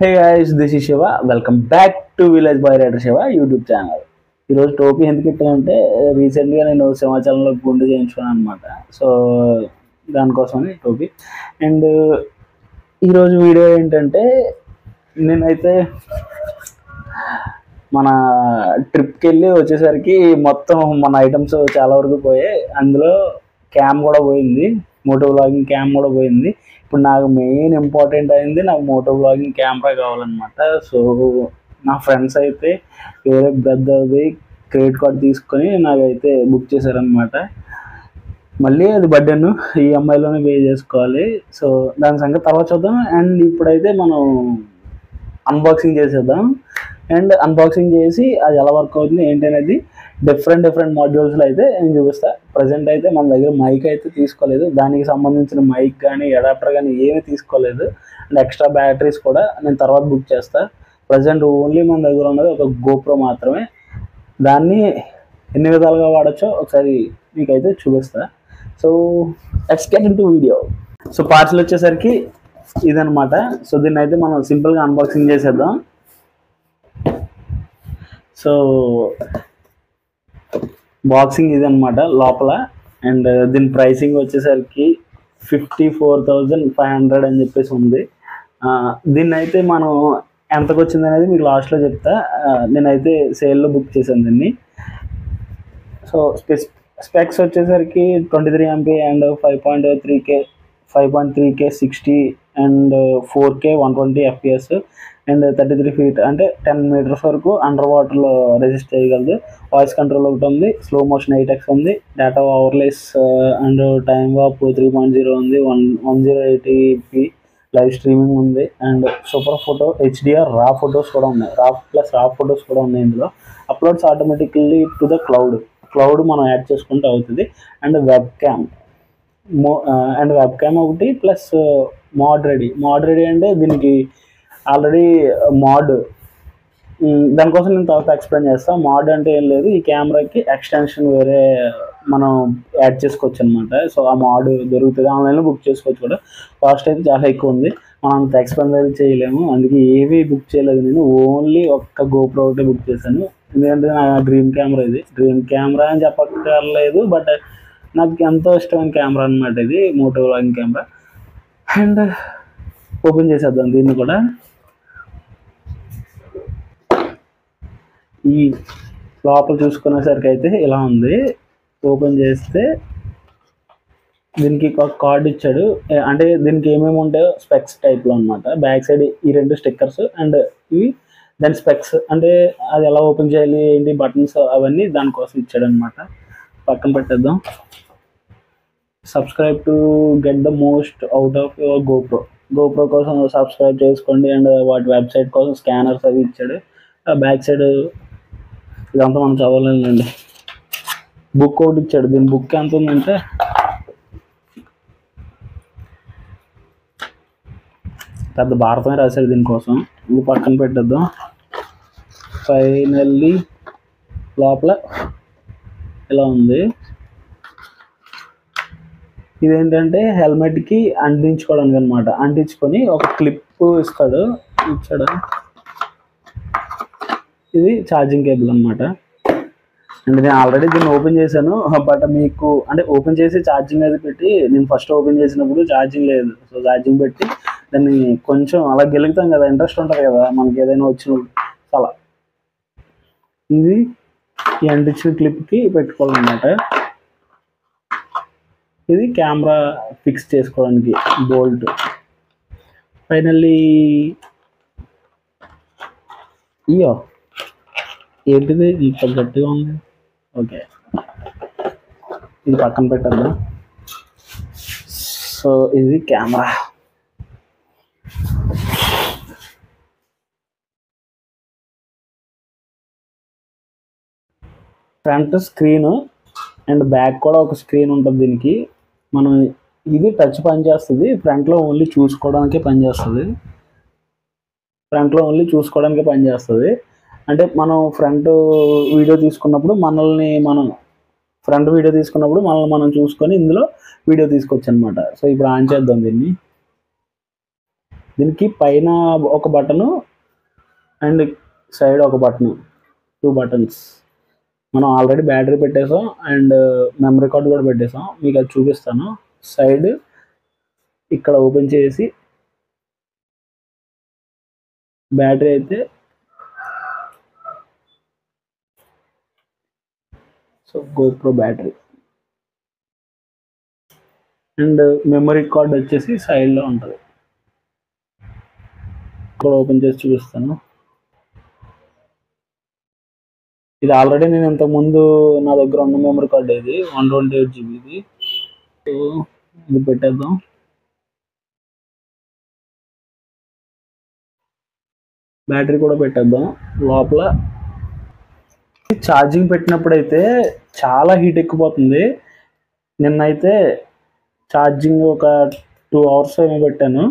Hey guys, this is Shiva. Welcome back to Village Boy Rider Shiva YouTube channel. ఈరోజు టోపీ ఎందుకు పెట్టానంటే రీసెంట్గా నేను సింహాచలంలో గుండు చేయించుకున్నాను అనమాట. సో దానికోసమని టోపీ. అండ్ ఈరోజు వీడియో ఏంటంటే నేనైతే మన ట్రిప్కి వెళ్ళి వచ్చేసరికి మొత్తం మన ఐటమ్స్ చాలా వరకు పోయాయి. అందులో క్యామ్ కూడా పోయింది, మోటో వ్లాగింగ్ క్యామ్ కూడా పోయింది. ఇప్పుడు నాకు మెయిన్ ఇంపార్టెంట్ అయింది, నాకు మోటో వ్లాగింగ్ కెమెరా కావాలన్నమాట. సో నా ఫ్రెండ్స్ అయితే వేరే బ్రదర్ది క్రెడిట్ కార్డ్ తీసుకొని నాకైతే బుక్ చేశారనమాట. మళ్ళీ అది బర్త్డేను ఈఎంఐలోనే పే చేసుకోవాలి. సో దాని సంగతి తర్వాత చూద్దాం. అండ్ ఇప్పుడైతే మనం అన్బాక్సింగ్ చేసేద్దాం. అండ్ అన్బాక్సింగ్ చేసి అది ఎలా వర్క్ అవుతుంది ఏంటనేది డిఫరెంట్ మాడ్యూల్స్లో అయితే నేను చూపిస్తాను. ప్రజెంట్ అయితే మన దగ్గర మైక్ అయితే తీసుకోలేదు, దానికి సంబంధించిన మైక్ కానీ అడాప్టర్ కానీ ఏమీ తీసుకోలేదు. అండ్ ఎక్స్ట్రా బ్యాటరీస్ కూడా నేను తర్వాత బుక్ చేస్తాను. ప్రజెంట్ ఓన్లీ మన దగ్గర ఉన్నది ఒక గోప్రో మాత్రమే. దాన్ని ఎన్ని విధాలుగా వాడచ్చో ఒకసారి మీకైతే చూపిస్తా. So let's get into video. So parcel వచ్చేసరికి ఇదనమాట. సో దీన్ని అయితే మనం సింపుల్గా అన్బాక్సింగ్ చేసేద్దాం. సో బాక్సింగ్ ఇది అనమాట లోపల. అండ్ దీని ప్రైసింగ్ వచ్చేసరికి 54,500 అని చెప్పేసి ఉంది. దీన్ని అయితే మనం ఎంతకు వచ్చింది అనేది మీకు లాస్ట్లో చెప్తా. నేనైతే సేల్లో బుక్ చేశాను దీన్ని. సో స్పెక్స్ వచ్చేసరికి 23 MP and 5.3K 60 and 4K 120 FPS and 33 feet అంటే 10 meters వరకు అండర్ వాటర్లో రెసిస్ట్ చేయగలదు. వాయిస్ కంట్రోల్ ఒకటి ఉంది, స్లో మోషన్ 8x ఉంది, డేటా ఓవర్లేస్ అండ్ టైమ్ వాప్ 3.0 ఉంది, 1080p లైవ్ స్ట్రీమింగ్ ఉంది. అండ్ సూపర్ ఫోటో HDR రా ఫొటోస్ కూడా ఉన్నాయి, రా ఫొటోస్ కూడా ఉన్నాయి. ఇందులో uploads automatically to the cloud మనం యాడ్ చేసుకుంటే అవుతుంది. అండ్ వెబ్ క్యామ్ ఒకటి ప్లస్ మోడ్ రెడీ అంటే దీనికి ఆల్రెడీ మోడ్, దానికోసం నేను తర్వాత ఎక్స్ప్లెయిన్ చేస్తాను. మోడ్ అంటే ఏం లేదు, ఈ కెమెరాకి ఎక్స్టెన్షన్ వేరే మనం యాడ్ చేసుకోవచ్చు అనమాట. సో ఆ మోడ్ దొరుకుతుంది, ఆన్లైన్లో బుక్ చేసుకోవచ్చు కూడా. కాస్ట్ అయితే చాలా ఎక్కువ ఉంది, మనం అంత ఎక్స్పెండ్ చేయలేము. అందుకే ఏవి బుక్ చేయలేదు నేను, ఓన్లీ ఒక్క గోప్రో ఒకటే బుక్ చేశాను. ఎందుకంటే నా డ్రీమ్ కెమెరా అని చెప్పక్కర్లేదు, బట్ నాకు ఎంతో ఇష్టమైన కెమెరా అనమాట ఇది, moto vlogging camera. And open చేసేద్దాం దీన్ని కూడా. ఈ లోపల చూసుకునేసరికి అయితే ఇలా ఉంది. ఓపెన్ చేస్తే దీనికి ఒక కార్డ్ ఇచ్చాడు, అంటే దీనికి ఏమేమి ఉంటాయో స్పెక్స్ టైప్లో అనమాట. బ్యాక్ సైడ్ ఈ 2 స్టిక్కర్స్ అండ్ ఇవి దాని స్పెక్స్, అంటే అది ఎలా ఓపెన్ చేయాలి ఏంటి బటన్స్ అవన్నీ దానికోసం ఇచ్చాడు అనమాట. పక్కన పెట్టేద్దాం. Subscribe to get the most out of your GoPro కోసం సబ్స్క్రైబ్ చేసుకోండి. అండ్ వాటి వెబ్సైట్ కోసం స్కానర్స్ అవి ఇచ్చాడు. బ్యాక్ సైడ్ ఇదంతా మనం చదవలేదండి. బుక్ ఒకటి ఇచ్చాడు. దీని బుక్ ఎంత ఉందంటే పెద్ద భారతమే రాశాడు దీనికోసం. ఇది పక్కన పెట్టేద్దాం. ఫైనల్లీ లోపల ఇలా ఉంది. ఇదేంటంటే హెల్మెట్కి అంటించుకోవడానికి అనమాట. అంటించుకొని ఒక క్లిప్ ఇచ్చాడు. ఇది ఛార్జింగ్ కేబుల్ అనమాట. అండ్ నేను ఆల్రెడీ దీన్ని ఓపెన్ చేశాను, బట్ మీకు అంటే ఓపెన్ చేసి ఛార్జింగ్ అది పెట్టి, నేను ఫస్ట్ ఓపెన్ చేసినప్పుడు ఛార్జింగ్ లేదు. సో ఛార్జింగ్ పెట్టి దాన్ని కొంచెం అలా గెలుగుతాం కదా, ఇంట్రెస్ట్ ఉంటుంది కదా మనకి ఏదైనా వచ్చినప్పుడు. అలా ఇది ఈ అంటించిన క్లిప్కి పెట్టుకోవాలన్నమాట. ఇది కెమెరా ఫిక్స్ చేసుకోవడానికి బోల్ట్. ఫైనల్లీ ఇయో ఏంటిది ఇంత గట్టిగా ఉంది. ఓకే, ఇది పక్కన పెట్టద్దాం. సో ఇది camera. Front screen and back కూడా ఒక స్క్రీన్ ఉంటుంది దీనికి. మనం ఇది టచ్ పనిచేస్తుంది, ఫ్రంట్లో ఓన్లీ చూసుకోవడానికే పనిచేస్తుంది. అంటే మనం ఫ్రంట్ వీడియో తీసుకున్నప్పుడు మనల్ని మనం చూసుకొని ఇందులో వీడియో తీసుకోవచ్చు అనమాట. సో ఇప్పుడు ఆన్ చేద్దాం దీన్ని. దీనికి పైన ఒక బటను అండ్ సైడ్ ఒక బటను, 2 బటన్స్. మనం ఆల్రెడీ బ్యాటరీ పెట్టేసాం అండ్ మెమరీ కార్డు కూడా పెట్టేసాం. మీకు అది చూపిస్తాను. సైడ్ ఇక్కడ ఓపెన్ చేసి బ్యాటరీ అయితే so GoPro battery and memory card వచ్చేసి సైడ్లో ఉంటుంది. ఇక్కడ ఓపెన్ చేసి చూపిస్తాను. ఇది ఆల్రెడీ నేను ఇంతకుముందు నా దగ్గర ఉన్న మెమరీ కార్డ్, ఇది 128 GB. సో ఇది పెట్టేద్దాం. బ్యాటరీ కూడా పెట్టేద్దాం. లోపల ఛార్జింగ్ పెట్టినప్పుడైతే చాలా హీట్ ఎక్కిపోతుంది. నిన్నైతే ఛార్జింగ్ ఒక 2 hours ఏమో పెట్టాను.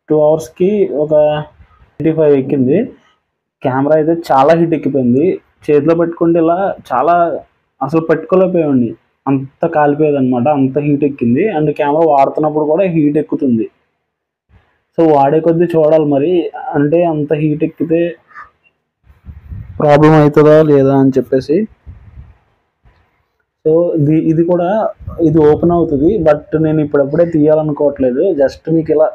2 hours ఒక 85 ఎక్కింది. కెమెరా అయితే చాలా హీట్ ఎక్కిపోయింది. చేతిలో పెట్టుకుంటే ఇలా చాలా అసలు పెట్టుకోలేకపోయాడి, అంత కాలిపోయేది అనమాట, అంత హీట్ ఎక్కింది. అండ్ కెమెరా వాడుతున్నప్పుడు కూడా హీట్ ఎక్కుతుంది. సో వాడే కొద్దీ చూడాలి మరి, అంటే అంత హీట్ ఎక్కితే ప్రాబ్లం అవుతుందా లేదా అని చెప్పేసి. సో ఇది కూడా ఇది ఓపెన్ అవుతుంది, బట్ నేను ఇప్పుడప్పుడే తీయాలనుకోవట్లేదు. జస్ట్ మీకు ఇలా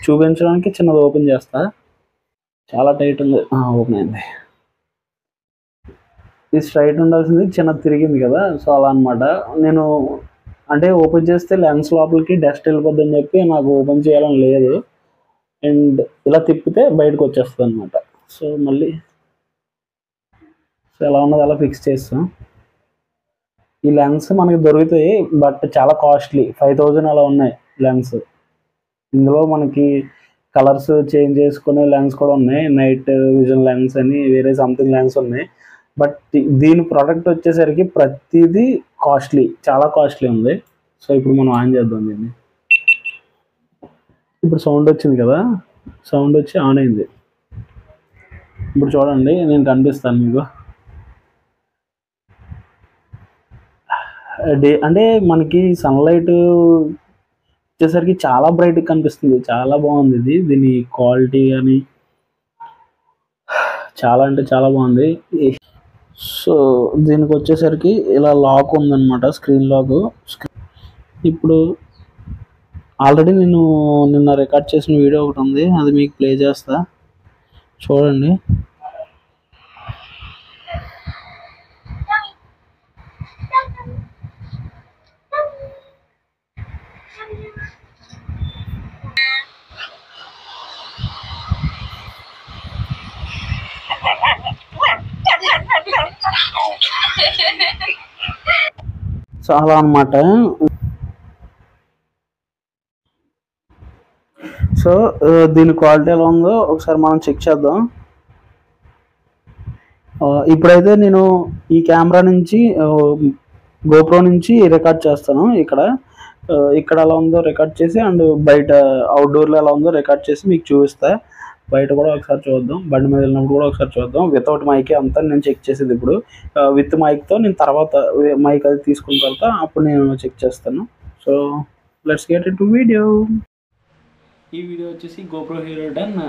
చూపించడానికి చిన్నది ఓపెన్ చేస్తా. చాలా టైట్ ఉంది. ఓపెన్ అయింది. ఇది స్ట్రైట్ ఉండాల్సింది చిన్నది తిరిగింది కదా, సో అలా అనమాట. నేను అంటే ఓపెన్ చేస్తే లెన్స్ లోపలికి డస్ట్ వెళ్ళిపోద్ది అని చెప్పి నాకు ఓపెన్ చేయాలని లేదు. అండ్ ఇలా తిప్పితే బయటకు వచ్చేస్తుంది అనమాట. సో మళ్ళీ సో ఎలా ఉన్నది అలా ఫిక్స్ చేస్తాం. ఈ లెన్స్ మనకి దొరుకుతాయి, బట్ చాలా కాస్ట్లీ, 5000 అలా ఉన్నాయి లెన్స్. ఇందులో మనకి కలర్స్ చేంజ్ చేసుకునే లెన్స్ కూడా ఉన్నాయి, నైట్ విజన్ లెన్స్ అని వేరే సంథింగ్ లెన్స్ ఉన్నాయి. బట్ దీని ప్రోడక్ట్ వచ్చేసరికి ప్రతిదీ కాస్ట్లీ, చాలా కాస్ట్లీ ఉంది. సో ఇప్పుడు మనం ఆన్ చేద్దాం దీన్ని. ఇప్పుడు సౌండ్ వచ్చింది కదా, సౌండ్ వచ్చి ఆన్ అయింది. ఇప్పుడు చూడండి, నేను కనిపిస్తాను మీకు. అంటే మనకి సన్లైట్ వచ్చేసరికి చాలా బ్రైట్గా కనిపిస్తుంది, చాలా బాగుంది ఇది. దీని క్వాలిటీ కానీ చాలా అంటే చాలా బాగుంది. సో దీనికి వచ్చేసరికి ఇలా లాక్ ఉందన్నమాట, స్క్రీన్ లాక్. ఇప్పుడు ఆల్రెడీ నేను నిన్న రికార్డ్ చేసిన వీడియో ఒకటి ఉంది, అది మీకు ప్లే చేస్తా చూడండి. సో అలా అన్నమాట. సో దీని క్వాలిటీ ఎలా ఉందో ఒకసారి మనం చెక్ చేద్దాం. ఇప్పుడైతే నేను ఈ కెమెరా నుంచి GoPro నుంచి రికార్డ్ చేస్తాను. ఇక్కడ ఎలా ఉందో రికార్డ్ చేసి అండ్ బయట అవుట్డోర్లో ఎలా ఉందో రికార్డ్ చేసి మీకు చూపిస్తా. బయట కూడా ఒకసారి చూద్దాం, బండి మీద వెళ్ళినప్పుడు కూడా ఒకసారి చూద్దాం. వితౌట్ మైక్ అంతా నేను చెక్ చేసేది. ఇప్పుడు విత్ మైక్తో నేను తర్వాత మైక్ అది తీసుకున్న తర్వాత అప్పుడు నేను చెక్ చేస్తాను. So let's get in to video. ఈ వీడియో వచ్చేసి GoPro Hero 10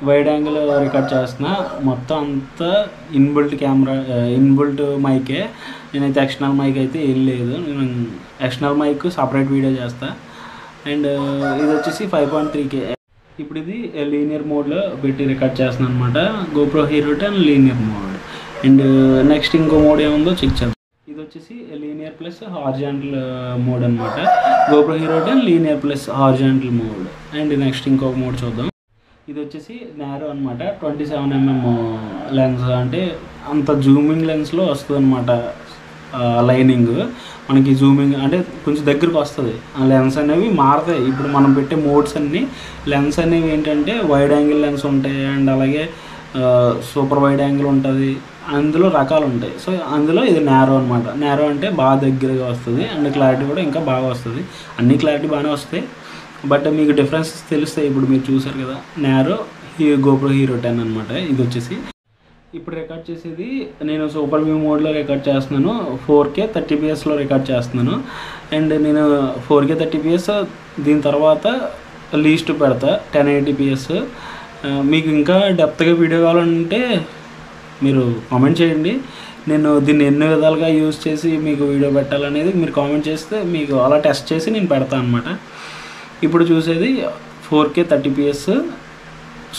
wide angle record చేస్తున్నా. మొత్తం అంతా ఇన్బిల్ట్ కెమెరా, ఇన్బిల్ట్ మైకే. నేనైతే ఎక్స్టర్నల్ మైక్ అయితే ఏం లేదు. నేను ఎక్స్టర్నల్ మైక్ సపరేట్ వీడియో చేస్తా. అండ్ ఇది వచ్చేసి 5.3K. ఇప్పుడు ఇది లీనియర్ మోడ్లో పెట్టి రికార్డ్ చేస్తున్నాను అనమాట. GoPro Hero 10 linear mode. And next ఇంకో మోడ్ ఏముందో చెక్ చేద్దాం. ఇది వచ్చేసి లీనియర్ ప్లస్ హార్జాంటల్ మోడ్ అనమాట. GoPro Hero 10 linear plus horizontal mode. And next ఇంకొక మోడ్ చూద్దాం. ఇది వచ్చేసి నారో అనమాట. 27mm లెన్స్, అంటే అంత జూమింగ్ లెన్స్లో వస్తుంది అనమాట. లైనింగ్ మనకి జూమింగ్ అంటే కొంచెం దగ్గరకు వస్తుంది. ఆ లెన్స్ అనేవి మారుతాయి. ఇప్పుడు మనం పెట్టే మోడ్స్ అన్నీ లెన్స్ అనేవి ఏంటంటే వైడ్ యాంగిల్ లెన్స్ ఉంటాయి, అండ్ అలాగే సూపర్ వైడ్ యాంగిల్ ఉంటుంది. అందులో రకాలు ఉంటాయి. సో అందులో ఇది నారో అనమాట. నారో అంటే బాగా దగ్గరగా వస్తుంది అండ్ క్లారిటీ కూడా ఇంకా బాగా వస్తుంది. అన్ని క్లారిటీ బాగానే వస్తాయి, బట్ మీకు డిఫరెన్సెస్ తెలుస్తాయి. ఇప్పుడు మీరు చూసారు కదా, నారో GoPro Hero 10 అనమాట. ఇది వచ్చేసి ఇప్పుడు రికార్డ్ చేసేది నేను సూపర్ వ్యూ మోడ్లో రికార్డ్ చేస్తున్నాను. 4K 30fps రికార్డ్ చేస్తున్నాను. అండ్ నేను 4K 30fps, దీని తర్వాత లీస్ట్ పెడతా 1080p. మీకు ఇంకా డెప్త్గా వీడియో కావాలంటే మీరు కామెంట్ చేయండి. నేను దీన్ని ఎన్ని విధాలుగా యూజ్ చేసి మీకు వీడియో పెట్టాలనేది మీరు కామెంట్ చేస్తే మీకు అలా టెస్ట్ చేసి నేను పెడతాను అనమాట. ఇప్పుడు చూసేది 4K 30fps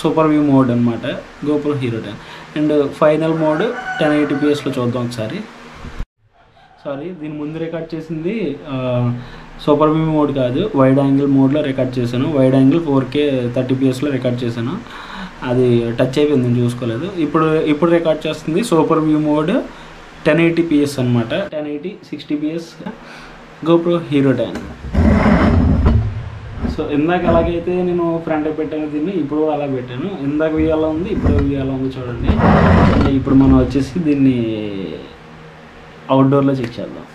super view mode అనమాట GoPro Hero 10. And final mode 1080psలో చూద్దాం ఒకసారి. సారీ, దీని ముందు రికార్డ్ చేసింది సూపర్ వ్యూ మోడ్ కాదు, వైడ్ యాంగిల్ మోడ్లో రికార్డ్ చేశాను. వైడ్ యాంగిల్ 4K 30psలో రికార్డ్ చేశాను. అది టచ్ అయిపోయింది, నేను చూసుకోలేదు. ఇప్పుడు రికార్డ్ చేస్తుంది సూపర్ వ్యూ మోడ్ 1080ps అనమాట. 1080 60fps GoPro Hero 10. సో ఇందాక ఎలాగైతే నేను ఫ్రంట్ పెట్టాను దీన్ని, ఇప్పుడు అలా పెట్టాను. ఇందాక వ్యూ ఎలా ఉంది, ఇప్పుడు వ్యూ ఎలా ఉంది చూడండి. ఇప్పుడు మనం వచ్చేసి దీన్ని అవుట్డోర్లో చెక్ చేద్దాం,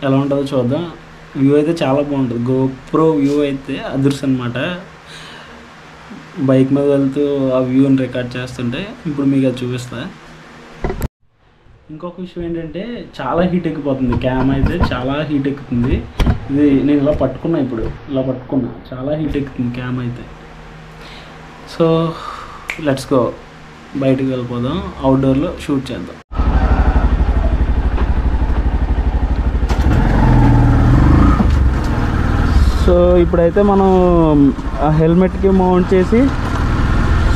ఎలా ఉంటుందో చూద్దాం. వ్యూ అయితే చాలా బాగుంటుంది. GoPro వ్యూ అయితే అదృశ్యం అనమాట. బైక్ మీద వెళ్తూ ఆ వ్యూని రికార్డ్ చేస్తుంటే ఇప్పుడు మీకు అది చూపిస్తా. ఇంకొక విషయం ఏంటంటే చాలా హీట్ ఎక్కిపోతుంది క్యామ్ అయితే, చాలా హీట్ ఎక్కుతుంది. ఇది నేను ఇలా పట్టుకున్నా, ఇప్పుడు ఇలా పట్టుకున్నా, చాలా హీట్ ఎక్కుతుంది క్యామ్ అయితే. సో లెట్స్ గో, బయటకు వెళ్ళిపోదాం, అవుట్డోర్లో షూట్ చేద్దాం. సో ఇప్పుడైతే మనం హెల్మెట్కి మౌంట్ చేసి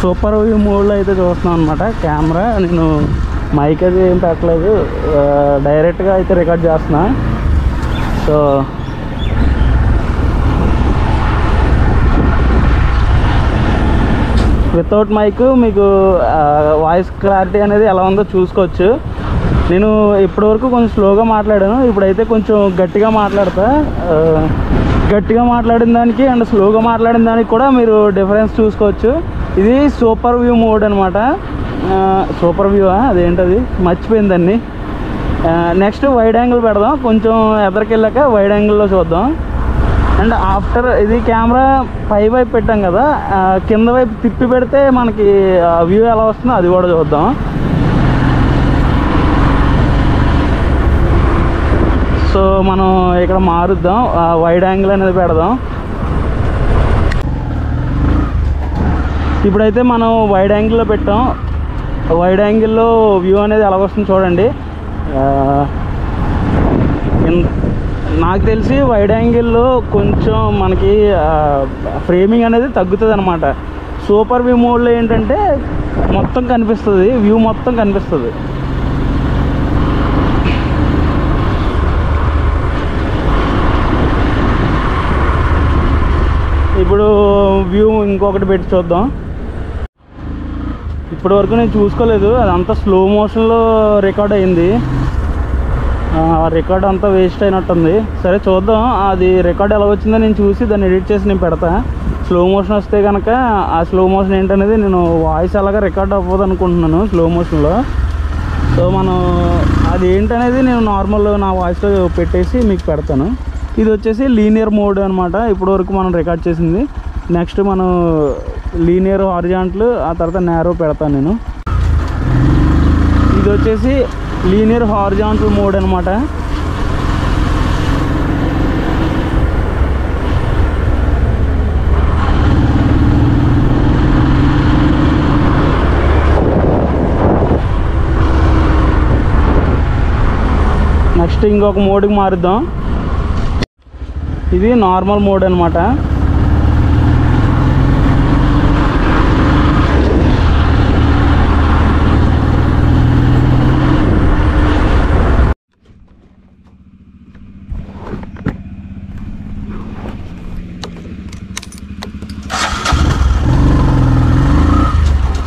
సూపర్ వ్యూ మోడ్లో అయితే చూస్తున్నాం అనమాట కెమెరా. నేను మైక్ అది ఏం పెట్టలేదు, డైరెక్ట్గా అయితే రికార్డ్ చేస్తున్నా. సో వితౌట్ మైక్ మీకు వాయిస్ క్లారిటీ అనేది ఎలా ఉందో చూసుకోవచ్చు. నేను ఇప్పటివరకు కొంచెం స్లోగా మాట్లాడాను, ఇప్పుడైతే కొంచెం గట్టిగా మాట్లాడతా. గట్టిగా మాట్లాడిన దానికి అండ్ స్లోగా మాట్లాడిన దానికి కూడా మీరు డిఫరెన్స్ చూసుకోవచ్చు. ఇది సూపర్ వ్యూ మోడ్ అనమాట. సూపర్ వ్యూ అదేంటది మర్చిపోయింది దాన్ని. నెక్స్ట్ వైడ్ యాంగిల్ పెడదాం, కొంచెం ఎదరికి వెళ్ళాక వైడ్ యాంగిల్లో చూద్దాం. అండ్ ఆఫ్టర్ ఇది కెమెరా పై వైపు పెట్టాం కదా, కింద వైపు తిప్పి పెడితే మనకి వ్యూ ఎలా వస్తుందో అది కూడా చూద్దాం. సో మనం ఇక్కడ మారుద్దాం, వైడ్ యాంగిల్ అనేది పెడదాం. ఇప్పుడైతే మనం వైడ్ యాంగిల్లో పెట్టాం. వైడ్ యాంగిల్లో వ్యూ అనేది ఎలా వస్తుంది చూడండి. నాకు తెలిసి వైడ్ యాంగిల్లో కొంచెం మనకి ఫ్రేమింగ్ అనేది తగ్గుతుంది అనమాట. సూపర్ వ్యూ మోడ్లో ఏంటంటే మొత్తం కనిపిస్తుంది, వ్యూ మొత్తం కనిపిస్తుంది. ఇప్పుడు వ్యూ ఇంకొకటి పెట్టి చూద్దాం. ఇప్పటి వరకు నేను చూసుకోలేదు, అదంతా స్లో మోషన్లో రికార్డ్ అయింది. రికార్డ్ అంతా వేస్ట్ అయినట్టుంది. సరే చూద్దాం, అది రికార్డ్ ఎలా వచ్చిందో నేను చూసి దాన్ని ఎడిట్ చేసి నేను పెడతా. స్లో మోషన్ వస్తే కనుక ఆ స్లో మోషన్ ఏంటనేది నేను వాయిస్ అలాగా రికార్డ్ అవ్వదు అనుకుంటున్నాను స్లో మోషన్లో. సో మనం అది ఏంటనేది నేను నార్మల్ నా వాయిస్లో పెట్టేసి మీకు పెడతాను. ఇది వచ్చేసి లీనియర్ మోడ్ అనమాట, ఇప్పటి వరకు మనం రికార్డ్ చేసింది. నెక్స్ట్ మనం లీనియర్ హారిజాంటల్, ఆ తర్వాత నేరో పెడతాను నేను. ఇది వచ్చేసి లీనియర్ హారిజాంటల్ మోడ్ అనమాట. నెక్స్ట్ ఇంకొక మోడ్కి మారుద్దాం. ఇది నార్మల్ మోడ్ అనమాట.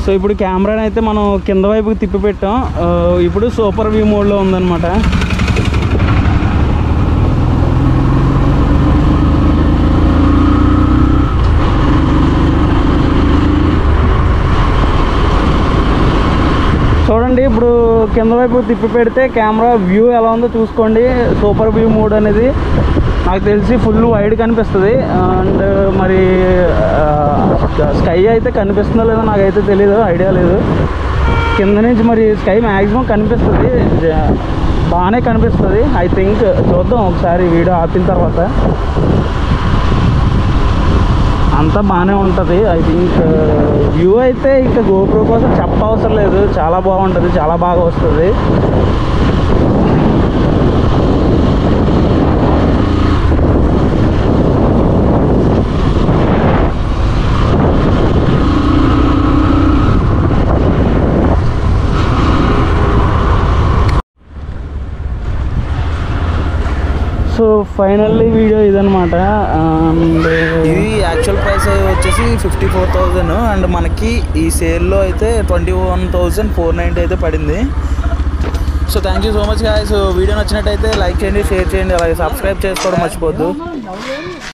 సో ఇప్పుడు కెమెరాని అయితే మనం కింద వైపుకి తిప్పి పెట్టాం. ఇప్పుడు సూపర్ వ్యూ మోడ్లో ఉందన్నమాట. చూడండి, ఇప్పుడు కింద వైపు తిప్పి పెడితే కెమెరా వ్యూ ఎలా ఉందో చూసుకోండి. సూపర్ వ్యూ మోడ్ అనేది నాకు తెలిసి ఫుల్ వైడ్ కనిపిస్తుంది. అండ్ మరి స్కై అయితే కనిపిస్తుందో లేదో నాకైతే తెలీదు, ఐడియా లేదు. కింద నుంచి మరి స్కై మ్యాక్సిమం కనిపిస్తుంది, బాగానే కనిపిస్తుంది ఐ థింక్. చూద్దాం ఒకసారి వీడియో ఆపిన తర్వాత. అంతా బాగానే ఉంటుంది. ఐ థింక్ వ్యూ అయితే ఇంకా గోప్రో కోసం చెప్పవసరం లేదు, చాలా బాగుంటుంది, చాలా బాగా వస్తుంది. సో ఫైనల్లీ వీడియో ఇదనమాట. ఇది యాక్చువల్ ప్రైస్ వచ్చేసి 54,000 అండ్ మనకి ఈ సేల్లో అయితే 21,490 అయితే పడింది. So thank you so much guys. Video నచ్చినట్టయితే లైక్ చేయండి, షేర్ చేయండి, అలాగే సబ్స్క్రైబ్ చేసుకోవడం మర్చిపోద్దు.